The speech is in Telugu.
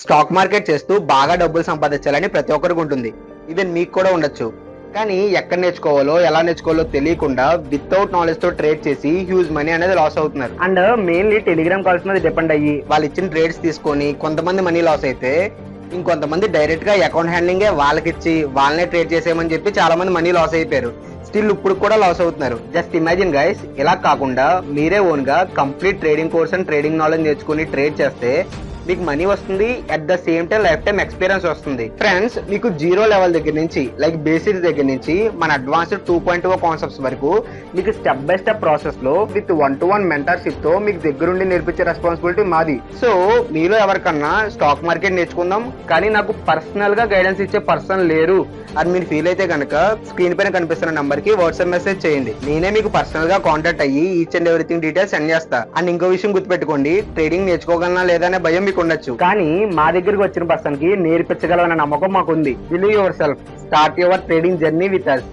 స్టాక్ మార్కెట్ చేస్తూ బాగా డబ్బులు సంపాదించాలని ప్రతి ఒక్కరికి ఉంటుంది. ఇది మీకు కూడా ఉండొచ్చు. కానీ ఎక్కడ నేర్చుకోవాలో ఎలా నేర్చుకోవాలో తెలియకుండా వితౌట్ నాలెడ్జ్ తో ట్రేడ్ చేసి హ్యూజ్ మనీ అనేది లాస్ అవుతున్నారు. అండ్ మెయిన్లీ టెలిగ్రామ్ కాల్స్ మీద డిపెండ్ అయ్యి వాళ్ళు ఇచ్చిన ట్రేడ్స్ తీసుకొని కొంతమంది మనీ లాస్ అయితే ఇంకొంతమంది డైరెక్ట్ గా అకౌంట్ హ్యాండ్లింగే వాళ్ళకి ఇచ్చి వాళ్ళనే ట్రేడ్ చేసేయమని చెప్పి చాలా మంది మనీ లాస్ అయిపోయారు. స్టిల్ ఇప్పుడు కూడా లాస్ అవుతున్నారు. జస్ట్ ఇమాజిన్ గైస్, ఇలా కాకుండా మీరే ఓన్ గా complete trading course and trading knowledge నేర్చుకుని ట్రేడ్ చేస్తే మీకు మనీ వస్తుంది, at the same time life time experience వస్తుంది. ఫ్రెండ్స్, మీకు జీరో లెవెల్ దగ్గర నుంచి లైక్ బేసిక్స్ దగ్గర నుంచి మన అడ్వాన్స్డ్ 2.0 కాన్సెప్ట్స్ వరకు మీకు స్టెప్ బై స్టెప్ ప్రాసెస్ లో విత్ 1-to-1 మెంటర్షిప్ తో మీకు దగ్గరుండి నేర్పించే రెస్పాన్సిబిలిటీ మాది. సో మీలో ఎవరికన్నా స్టాక్ మార్కెట్ నేర్చుకుందాం కానీ నాకు పర్సనల్ గా గైడెన్స్ ఇచ్చే పర్సన్ లేరు అని మీరు ఫీల్ అయితే కనుక స్క్రీన్ పైన కనిపిస్తున్న నంబర్ కి వాట్సాప్ మెసేజ్ చేయండి. నేనే మీకు పర్సనల్ గా కాంటాక్ట్ అయ్యి each and everything details send చేస్తా. అండ్ ఇంకో విషయం గుర్తుపెట్టుకోండి, ట్రేడింగ్ నేర్చుకోగలనా లేదా అనే భయం మీకు ఉండొచ్చు, కానీ మా దగ్గరికి వచ్చిన పర్సన్ కి నేర్పించగలమన్న నమ్మకం మాకుంది. Believe your self, start your trading journey with us.